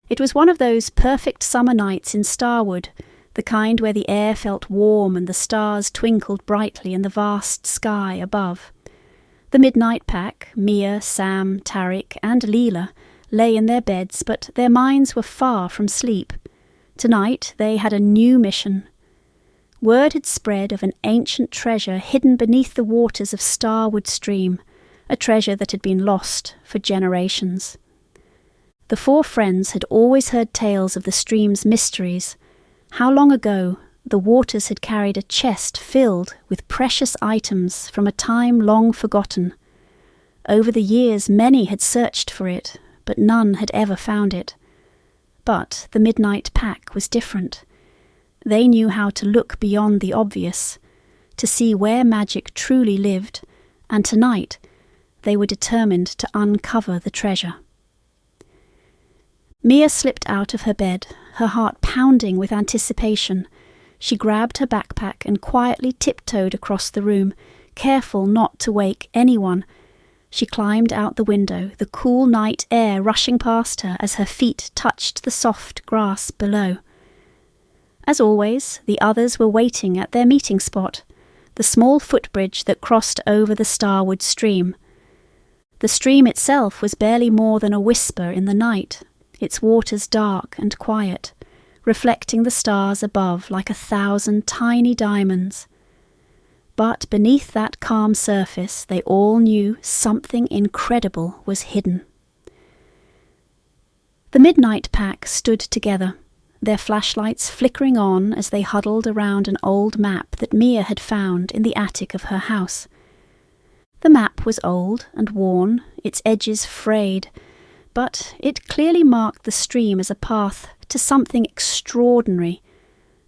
It was one of those perfect summer nights in Starwood, the kind where the air felt warm and the stars twinkled brightly in the vast sky above. The midnight pack, Mia, Sam, Tariq, and Lila, lay in their beds, but their minds were far from sleep. Tonight they had a new mission. Word had spread of an ancient treasure hidden beneath the waters of Starwood Stream, a treasure that had been lost for generations. The four friends had always heard tales of the stream's mysteries. How long ago the waters had carried a chest filled with precious items from a time long forgotten. Over the years many had searched for it, but none had ever found it. But the Midnight Pack was different. They knew how to look beyond the obvious, to see where magic truly lived, and tonight they were determined to uncover the treasure. Mia slipped out of her bed, her heart pounding with anticipation. She grabbed her backpack and quietly tiptoed across the room, careful not to wake anyone. She climbed out the window, the cool night air rushing past her as her feet touched the soft grass below. As always, the others were waiting at their meeting spot, the small footbridge that crossed over the Starwood stream. The stream itself was barely more than a whisper in the night, its waters dark and quiet, reflecting the stars above like 1,000 tiny diamonds. But beneath that calm surface, they all knew something incredible was hidden. The Midnight Pack stood together, their flashlights flickering on as they huddled around an old map that Mia had found in the attic of her house. The map was old and worn, its edges frayed, but it clearly marked the stream as a path to something extraordinary,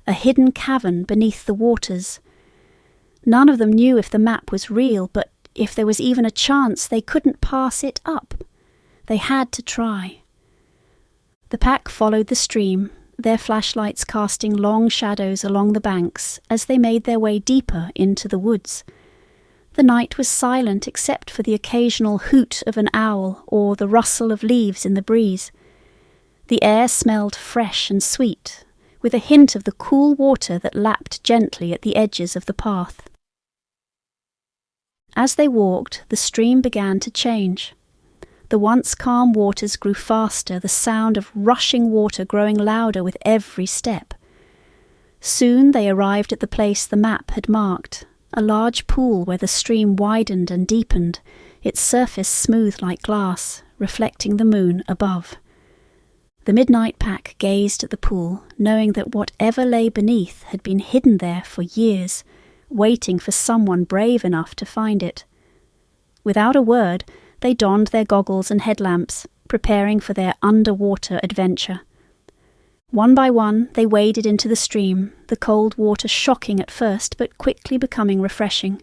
a hidden cavern beneath the waters. None of them knew if the map was real, but if there was even a chance they couldn't pass it up. They had to try. The pack followed the stream, their flashlights casting long shadows along the banks as they made their way deeper into the woods. The night was silent except for the occasional hoot of an owl or the rustle of leaves in the breeze. The air smelled fresh and sweet, with a hint of the cool water that lapped gently at the edges of the path. As they walked, the stream began to change. The once calm waters grew faster, the sound of rushing water growing louder with every step. Soon they arrived at the place the map had marked, a large pool where the stream widened and deepened, its surface smooth like glass, reflecting the moon above. The Midnight Pack gazed at the pool, knowing that whatever lay beneath had been hidden there for years, waiting for someone brave enough to find it. Without a word, they donned their goggles and headlamps, preparing for their underwater adventure. One by one, they waded into the stream, the cold water shocking at first, but quickly becoming refreshing.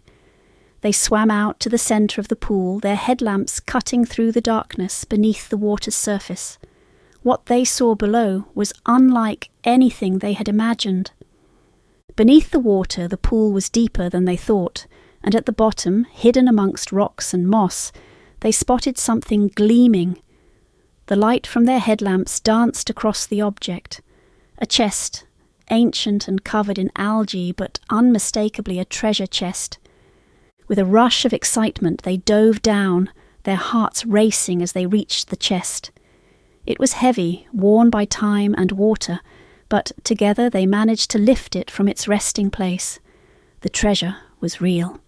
They swam out to the centre of the pool, their headlamps cutting through the darkness beneath the water's surface. What they saw below was unlike anything they had imagined. Beneath the water, the pool was deeper than they thought, and at the bottom, hidden amongst rocks and moss, they spotted something gleaming. The light from their headlamps danced across the object. A chest, ancient and covered in algae, but unmistakably a treasure chest. With a rush of excitement, they dove down, their hearts racing as they reached the chest. It was heavy, worn by time and water, but together they managed to lift it from its resting place. The treasure was real.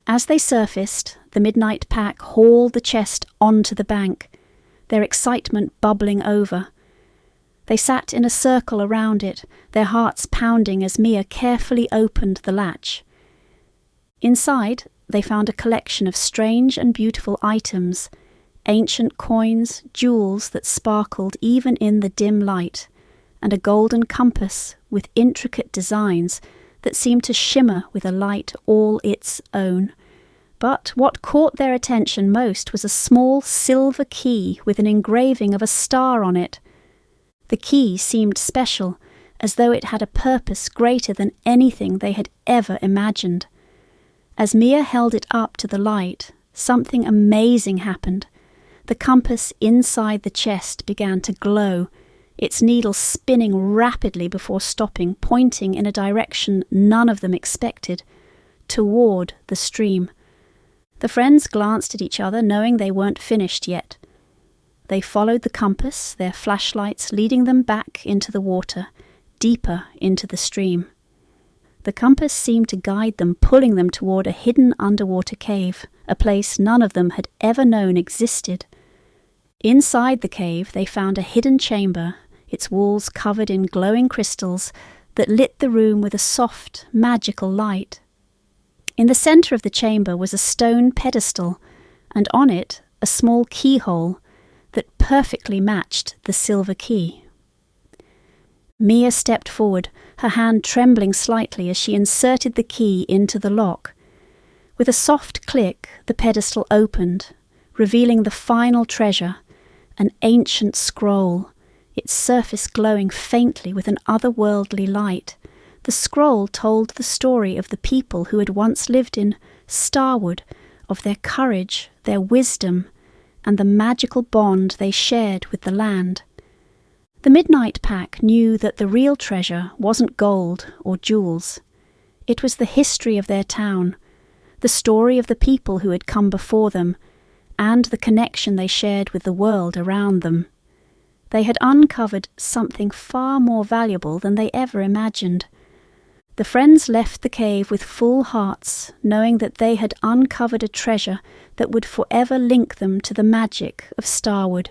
As they surfaced, the Midnight Pack hauled the chest onto the bank, their excitement bubbling over. They sat in a circle around it, their hearts pounding as Mia carefully opened the latch. Inside, they found a collection of strange and beautiful items, ancient coins, jewels that sparkled even in the dim light, and a golden compass with intricate designs that seemed to shimmer with a light all its own. But what caught their attention most was a small silver key with an engraving of a star on it. The key seemed special, as though it had a purpose greater than anything they had ever imagined. As Mia held it up to the light, something amazing happened. The compass inside the chest began to glow, its needle spinning rapidly before stopping, pointing in a direction none of them expected, toward the stream. The friends glanced at each other, knowing they weren't finished yet. They followed the compass, their flashlights leading them back into the water, deeper into the stream. The compass seemed to guide them, pulling them toward a hidden underwater cave, a place none of them had ever known existed. Inside the cave they found a hidden chamber, its walls covered in glowing crystals that lit the room with a soft, magical light. In the center of the chamber was a stone pedestal, and on it a small keyhole that perfectly matched the silver key. Mia stepped forward, her hand trembling slightly as she inserted the key into the lock. With a soft click, the pedestal opened, revealing the final treasure, an ancient scroll, its surface glowing faintly with an otherworldly light. The scroll told the story of the people who had once lived in Starwood, of their courage, their wisdom, and the magical bond they shared with the land. The Midnight Pack knew that the real treasure wasn't gold or jewels. It was the history of their town, the story of the people who had come before them, and the connection they shared with the world around them. They had uncovered something far more valuable than they ever imagined. The friends left the cave with full hearts, knowing that they had uncovered a treasure that would forever link them to the magic of Starwood.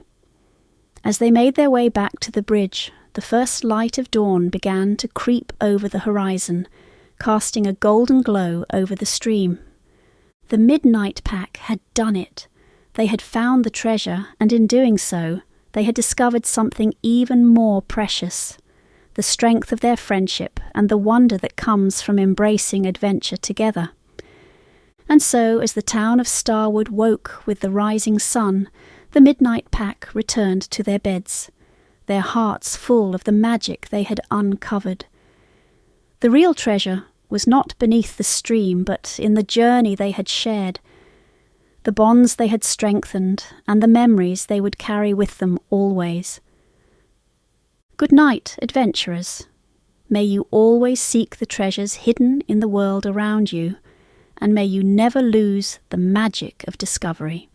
As they made their way back to the bridge, the first light of dawn began to creep over the horizon, casting a golden glow over the stream. The Midnight Pack had done it. They had found the treasure, and in doing so, they had discovered something even more precious, the strength of their friendship and the wonder that comes from embracing adventure together. And so, as the town of Starwood woke with the rising sun, the Midnight Pack returned to their beds, their hearts full of the magic they had uncovered. The real treasure was not beneath the stream, but in the journey they had shared, the bonds they had strengthened, and the memories they would carry with them always. Good night, adventurers. May you always seek the treasures hidden in the world around you, and may you never lose the magic of discovery.